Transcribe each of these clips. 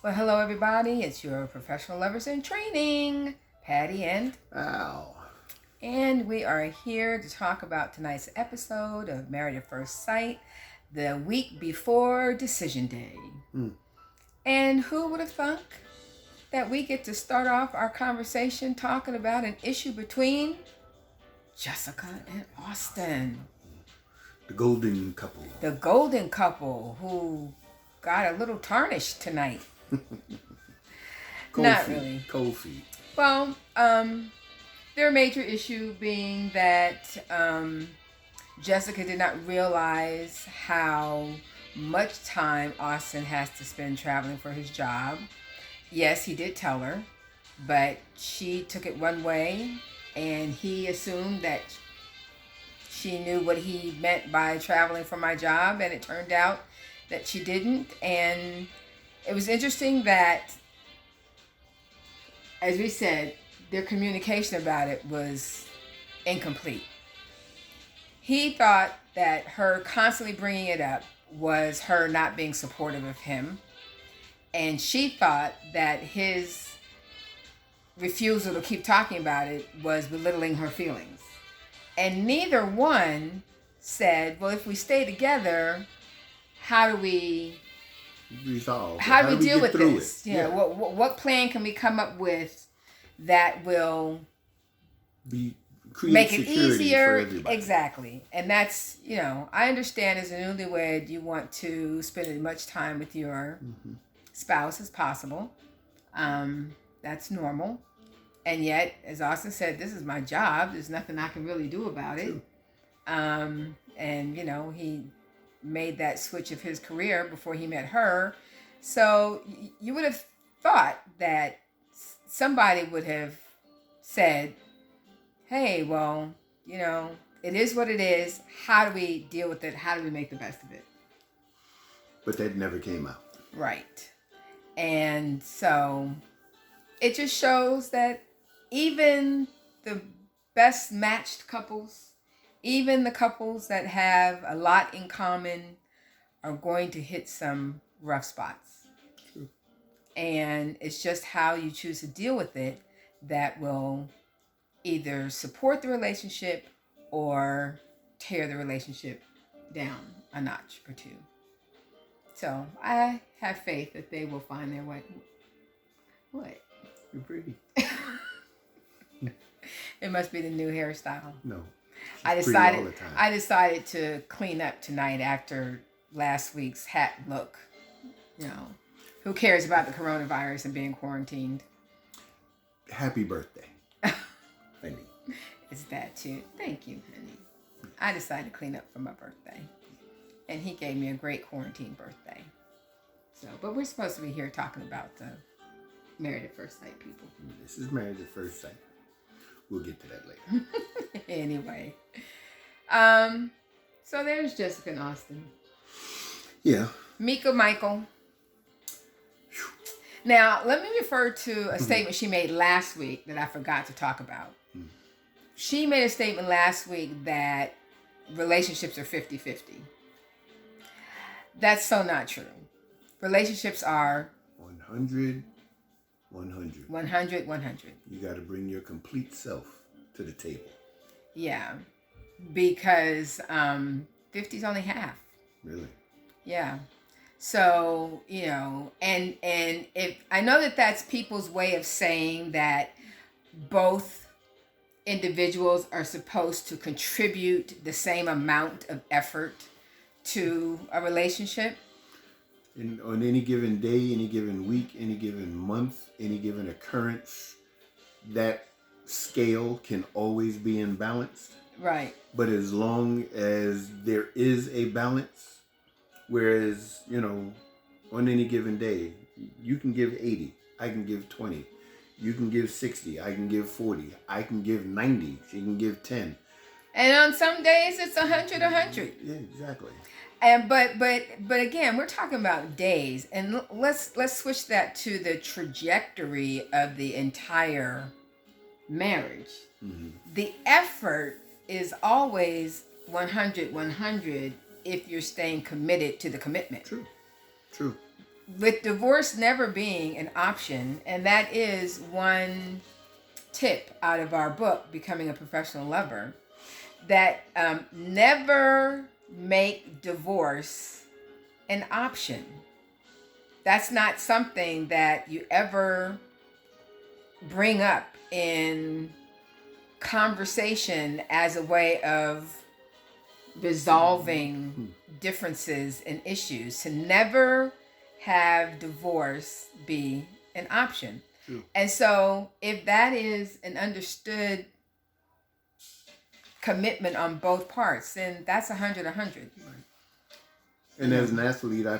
Well, hello everybody. It's your professional lovers in training, Patty Ow. and we are here to talk about tonight's episode of Married at First Sight, the week before Decision Day. And who would have thunk that we get to start off our conversation talking about an issue between Jessica and Austin. The golden couple. The golden couple who got a little tarnished tonight. Cold Not feet. really. Cold feet. Well, their major issue being that Jessica did not realize how much time Austin has to spend traveling for his job. Yes, he did tell her, but she took it one way, and he assumed that she knew what he meant by traveling for my job, and it turned out that she didn't. And it was interesting that, as we said, their communication about it was incomplete. He thought that her constantly bringing it up was her not being supportive of him. And she thought that his refusal to keep talking about it was belittling her feelings. And neither one said, well, if we stay together, how do we resolve? How do we deal with this? Yeah. What plan can we come up with that will Create make it security easier? for everybody. Exactly. And that's, I understand as a newlywed, you want to spend as much time with your spouse as possible. That's normal. And yet, as Austin said, this is my job. There's nothing I can really do about it. And, he made that switch of his career before he met her. So you would have thought that somebody would have said, hey, well, it is what it is. How do we deal with it? How do we make the best of it? But that never came out. Right. And so it just shows that even the best matched couples, even the couples that have a lot in common, are going to hit some rough spots. True. And it's just how you choose to deal with it that will either support the relationship or tear the relationship down a notch or two. So I have faith that they will find their way. What? You're pretty. It must be the new hairstyle. No. I Pretty all the decided time. to clean up tonight after last week's hat look. Who cares about the coronavirus and being quarantined? Happy birthday, honey. It's that too. Thank you, honey. I decided to clean up for my birthday. And he gave me a great quarantine birthday. So, but we're supposed to be here talking about the Married at First Sight people. This is Married at First Sight. We'll get to that later. Anyway. So there's Jessica and Austin. Yeah. Mika Michael. Now, let me refer to a statement she made last week that I forgot to talk about. She made a statement last week that relationships are 50-50. That's so not true. Relationships are 100, 100. 100, 100. You got to bring your complete self to the table. Yeah. Because 50 is only half. Really? Yeah. So, and if I know that that's people's way of saying that both individuals are supposed to contribute the same amount of effort to a relationship. And on any given day, any given week, any given month, any given occurrence, that scale can always be in balance. Right. But as long as there is a balance, whereas, on any given day, you can give 80, I can give 20. You can give 60, I can give 40. I can give 90, she can give 10. And on some days it's 100, 100. Yeah, exactly. And but again, we're talking about days, and let's switch that to the trajectory of the entire marriage. Mm-hmm. The effort is always 100, 100 if you're staying committed to the commitment. True. with divorce never being an option, and that is one tip out of our book, Becoming a Professional Lover, that never make divorce an option. That's not something that you ever bring up in conversation as a way of resolving differences and issues. To never have divorce be an option. True. And so if that is an understood commitment on both parts, then that's 100. Right. And as an athlete, I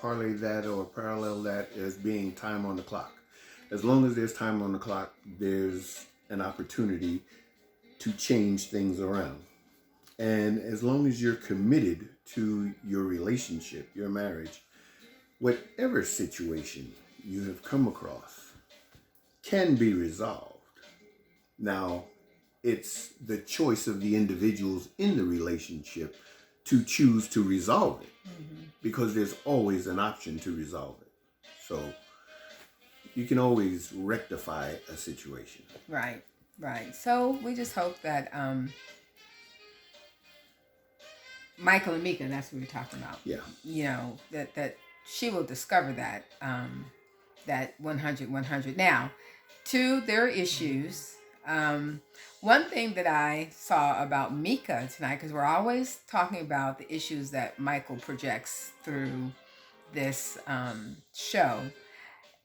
parlay that or parallel that as being time on the clock. As long as there's time on the clock, there's an opportunity to change things around. And as long as you're committed to your relationship, your marriage, whatever situation you have come across can be resolved. Now, it's the choice of the individuals in the relationship to choose to resolve it, because there's always an option to resolve it. So you can always rectify a situation. Right. So we just hope that Michael and Mika, that's what we're talking about. Yeah. You know, that she will discover that that 100. Now, to their issues. One thing that I saw about Mika tonight, because we're always talking about the issues that Michael projects through this show.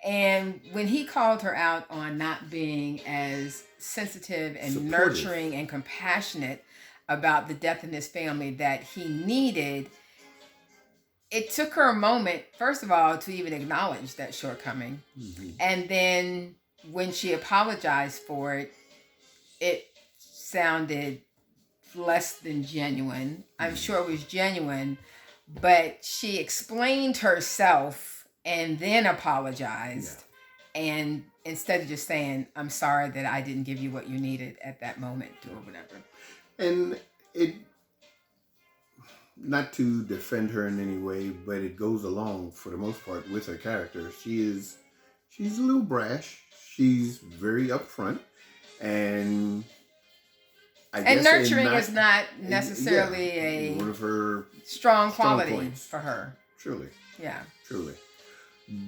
And when he called her out on not being as sensitive and Supportive, nurturing and compassionate about the death in his family that he needed, it took her a moment, first of all, to even acknowledge that shortcoming. Mm-hmm. And then when she apologized for it, it sounded less than genuine. I'm sure it was genuine, but she explained herself and then apologized. Yeah. And instead of just saying, I'm sorry that I didn't give you what you needed at that moment or whatever. And it, not to defend her in any way, but it goes along for the most part with her character. She's a little brash. She's very upfront. And nurturing is not necessarily one of her strong quality for her. Truly. Yeah. Truly.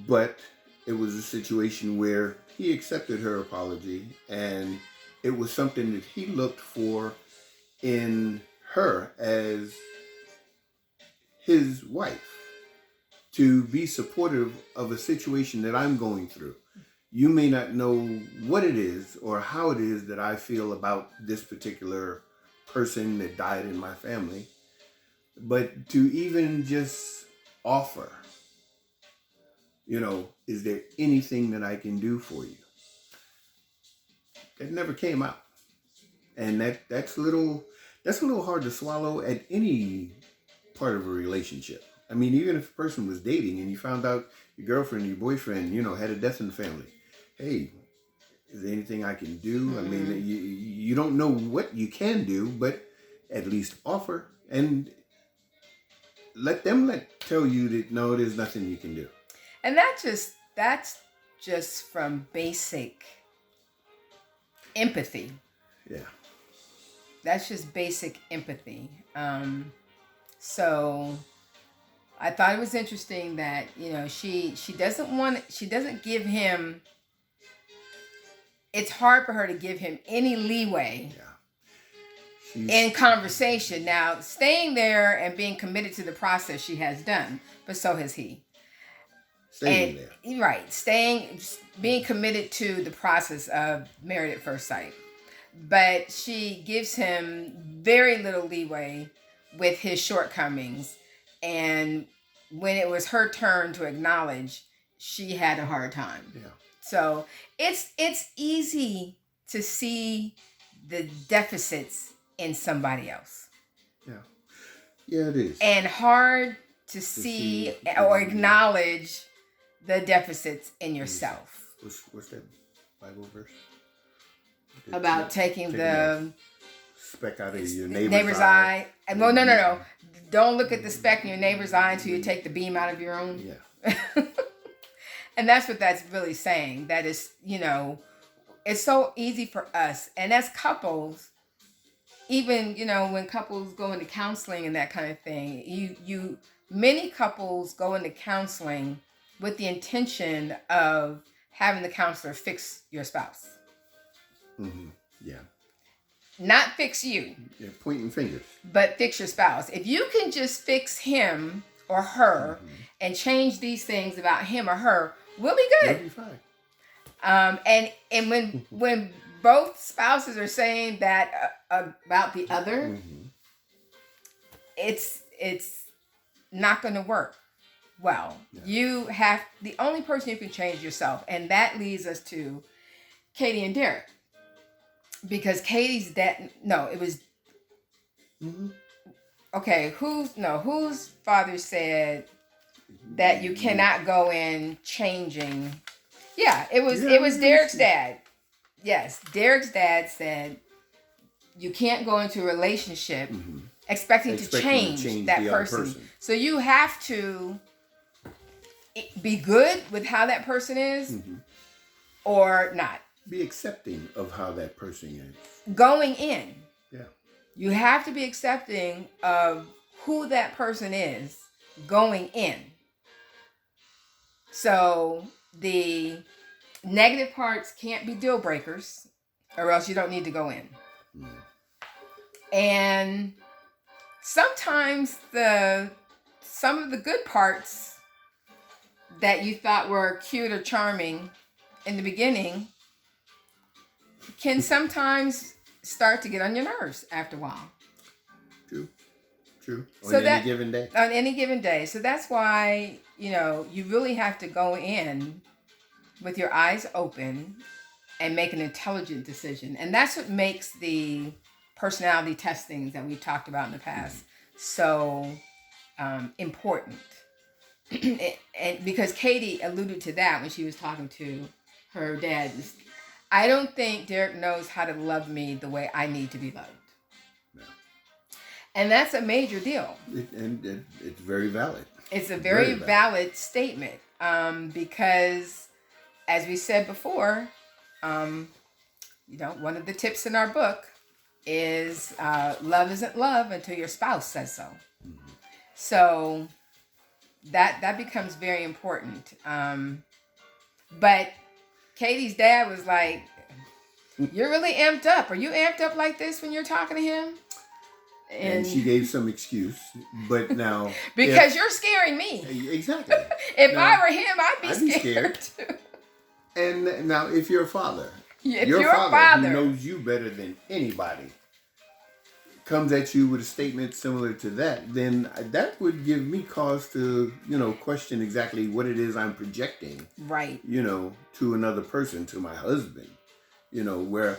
But it was a situation where he accepted her apology, and it was something that he looked for in her as his wife, to be supportive of a situation that I'm going through. You may not know what it is or how it is that I feel about this particular person that died in my family, but to even just offer, is there anything that I can do for you? That never came out. And that's a little hard to swallow at any part of a relationship. I mean, even if a person was dating and you found out your girlfriend or your boyfriend, had a death in the family. Hey, is there anything I can do? Mm-hmm. I mean, you don't know what you can do, but at least offer and let them tell you that no, there's nothing you can do. And that's just from basic empathy. Yeah. That's just basic empathy. So I thought it was interesting that, she doesn't give him, it's hard for her to give him any leeway in conversation. Now, staying there and being committed to the process she has done, but so has he. Staying there. Right. Being committed to the process of Married at First Sight. But she gives him very little leeway with his shortcomings. And when it was her turn to acknowledge, she had a hard time. Yeah. So it's easy to see the deficits in somebody else. Yeah. Yeah, it is. And hard to see or acknowledge the deficits in yourself. What's that Bible verse? About taking the speck out of your neighbor's eye. Well, no. don't look at the speck in your neighbor's eye until you take the beam out of your own. Yeah. And that's what that's really saying. That is, it's so easy for us. And as couples, even, when couples go into counseling and that kind of thing, many couples go into counseling with the intention of having the counselor fix your spouse. Mm-hmm. Yeah. Not fix you. Yeah, pointing fingers. But fix your spouse. If you can just fix him or her and change these things about him or her, we'll be good. We'll be fine. And when both spouses are saying that about the other, it's not going to work well. Yeah. The only person you can change is yourself, and that leads us to Katie and Derek, because Katie's dad. No, it was. Okay, whose father said that you cannot go in changing? Yeah, it was Derek's dad. Yes, Derek's dad said you can't go into a relationship expecting to change that person. So you have to be good with how that person is or not. Be accepting of how that person is. Going in. Yeah. You have to be accepting of who that person is going in. So the negative parts can't be deal breakers, or else you don't need to go in. And sometimes some of the good parts that you thought were cute or charming in the beginning can sometimes start to get on your nerves after a while. True. On any given day. On any given day. So that's why, you really have to go in with your eyes open and make an intelligent decision. And that's what makes the personality testings that we've talked about in the past so important. And because Katie alluded to that when she was talking to her dad. I don't think Derek knows how to love me the way I need to be loved. No. And that's a major deal. It's very valid. It's a very valid statement because, as we said before, one of the tips in our book is love isn't love until your spouse says so. So that becomes very important. But Katie's dad was like, "You're really amped up. Are you amped up like this when you're talking to him?" And she gave some excuse, but now because you're scaring me. Exactly. If I were him, I'd be scared too. And now, if you're a father, your father who knows you better than anybody comes at you with a statement similar to that, then that would give me cause to, question exactly what it is I'm projecting. Right. To another person, to my husband. Where,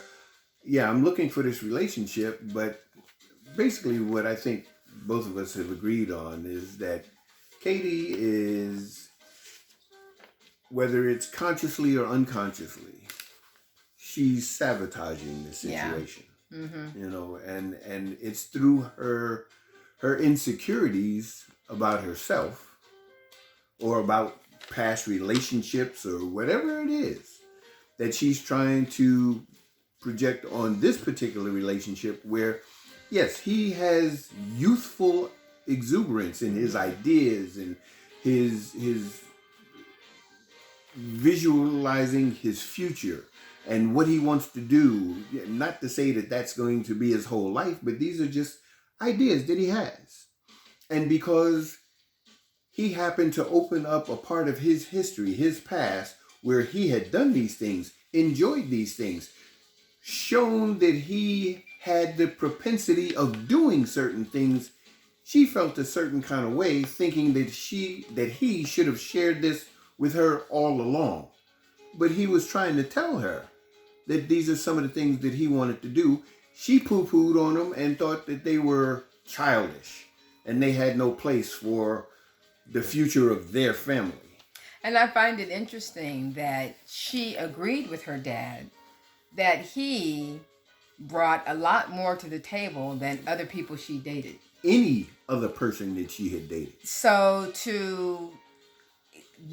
I'm looking for this relationship, but basically what I think both of us have agreed on is that Katie is, whether it's consciously or unconsciously, she's sabotaging the situation. Yeah. And it's through her insecurities about herself or about past relationships or whatever it is that she's trying to project on this particular relationship where, yes, he has youthful exuberance in his ideas and his visualizing his future and what he wants to do. Not to say that that's going to be his whole life, but these are just ideas that he has. And because he happened to open up a part of his history, his past, where he had done these things, enjoyed these things, shown that he had the propensity of doing certain things, she felt a certain kind of way, thinking that he should have shared this with her all along. But he was trying to tell her that these are some of the things that he wanted to do. She poo-pooed on them and thought that they were childish and they had no place for the future of their family. And I find it interesting that she agreed with her dad that he brought a lot more to the table than other people she dated. any other person that she had dated. So to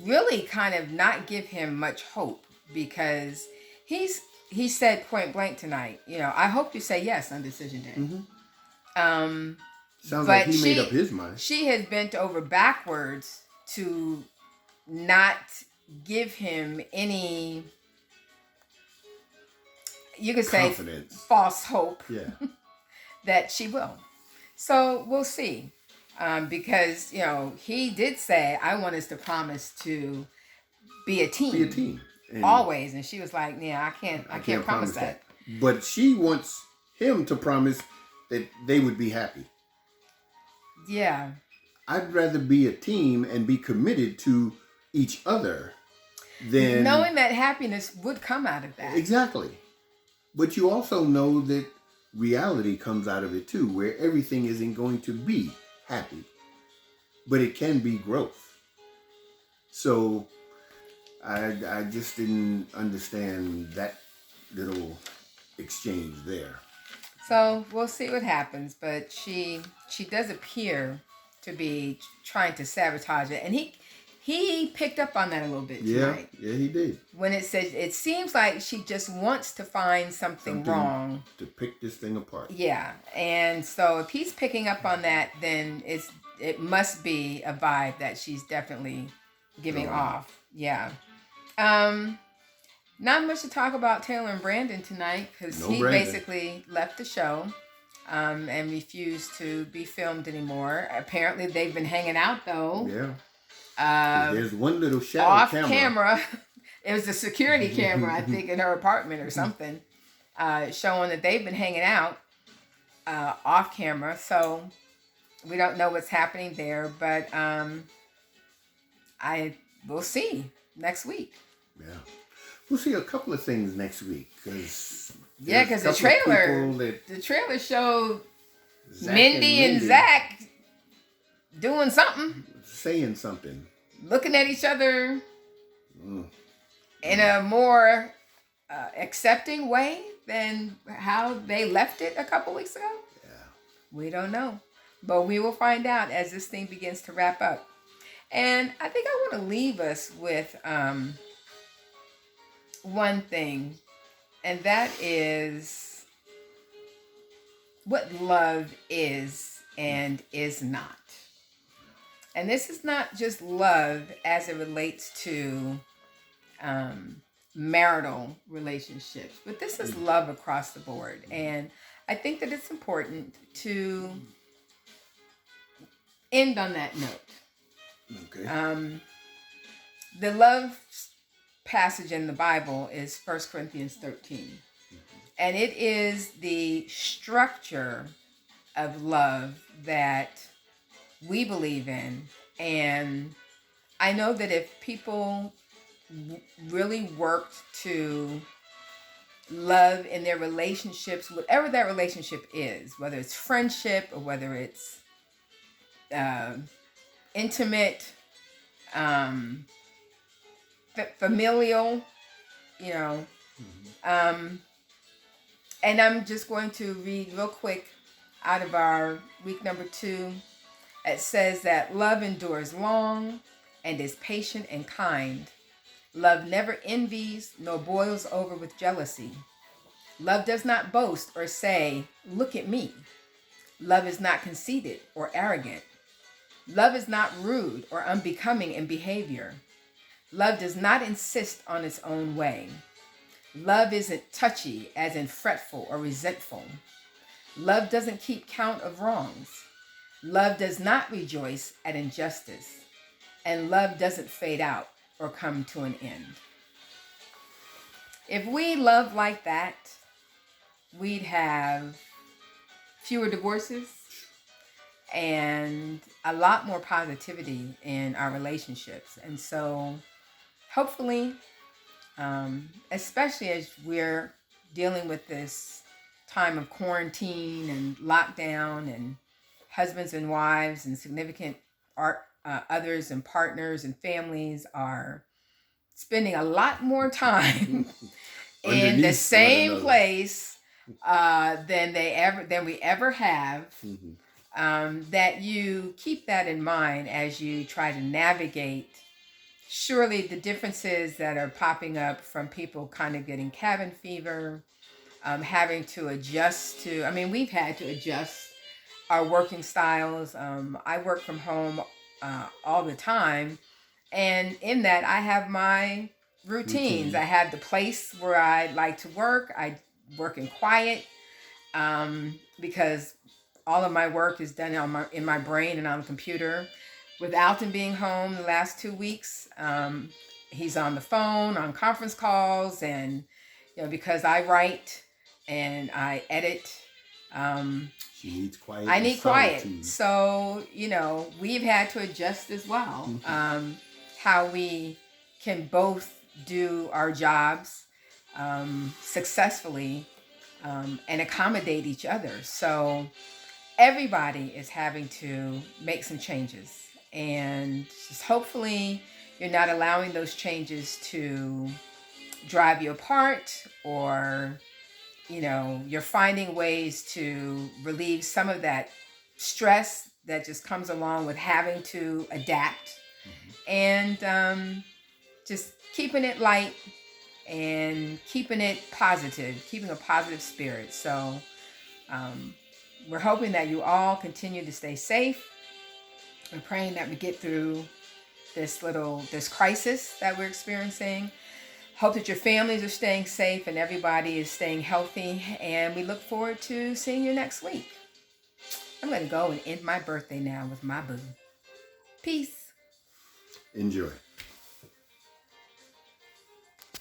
really kind of not give him much hope, because he said point blank tonight, I hope you say yes on decision day. Mm-hmm. Sounds like he made up his mind. She has bent over backwards to not give him any, you could say, false hope. Yeah. That she will. So we'll see. Because, he did say, I want us to promise to be a team. Be a team. Always. And she was like, yeah, I can't promise that. But she wants him to promise that they would be happy. Yeah. I'd rather be a team and be committed to each other than... knowing that happiness would come out of that. Exactly. But you also know that reality comes out of it too, where everything isn't going to be happy. But it can be growth. So I just didn't understand that little exchange there. So we'll see what happens, but she does appear to be trying to sabotage it, and he picked up on that a little bit tonight. Yeah, he did. When it says, it seems like she just wants to find something wrong to pick this thing apart. Yeah, and so if he's picking up on that, then it must be a vibe that she's definitely giving off. Yeah. Not much to talk about Taylor and Brandon tonight, because he basically left the show and refused to be filmed anymore. Apparently they've been hanging out though. Yeah. There's one little shadow off camera. It was a security camera, I think, in her apartment or something, showing that they've been hanging out off camera. So we don't know what's happening there, but we'll see next week. Yeah. We'll see a couple of things next week, because the trailer showed Mindy and Zach doing something, saying something, looking at each other in a more accepting way than how they left it a couple weeks ago. Yeah, we don't know, but we will find out as this thing begins to wrap up. And I think I want to leave us with one thing, and that is what love is and is not. And this is not just love as it relates to marital relationships, but this is love across the board. And I think that it's important to end on that note. Okay. The love passage in the Bible is 1 Corinthians 13. And it is the structure of love that we believe in. And I know that if people really worked to love in their relationships, whatever that relationship is, whether it's friendship or whether it's intimate, familial, and I'm just going to read real quick out of our week number 2. It says that love endures long and is patient and kind. Love never envies nor boils over with jealousy. Love does not boast or say, "Look at me." Love is not conceited or arrogant. Love is not rude or unbecoming in behavior. Love does not insist on its own way. Love isn't touchy, as in fretful or resentful. Love doesn't keep count of wrongs. Love does not rejoice at injustice. And love doesn't fade out or come to an end. If we loved like that, we'd have fewer divorces and a lot more positivity in our relationships. And so hopefully, especially as we're dealing with this time of quarantine and lockdown, and husbands and wives and significant others and partners and families are spending a lot more time in the same place than we ever have. that you keep that in mind as you try to navigate. Surely the differences that are popping up from people kind of getting cabin fever, having to adjust to, I mean, we've had to adjust our working styles. I work from home all the time. And in that, I have my routines. I have the place where I like to work. I work in quiet because all of my work is done in my brain and on the computer. With Alton being home the last 2 weeks, he's on the phone, on conference calls, and because I write and I edit. She needs quiet. I need quiet. So, we've had to adjust as well. How we can both do our jobs successfully and accommodate each other. So everybody is having to make some changes. And just hopefully you're not allowing those changes to drive you apart, or you're finding ways to relieve some of that stress that just comes along with having to adapt. And just keeping it light and keeping it positive, keeping a positive spirit. So we're hoping that you all continue to stay safe. We're praying that we get through this crisis that we're experiencing. Hope that your families are staying safe and everybody is staying healthy. And we look forward to seeing you next week. I'm going to go and end my birthday now with my boo. Peace. Enjoy.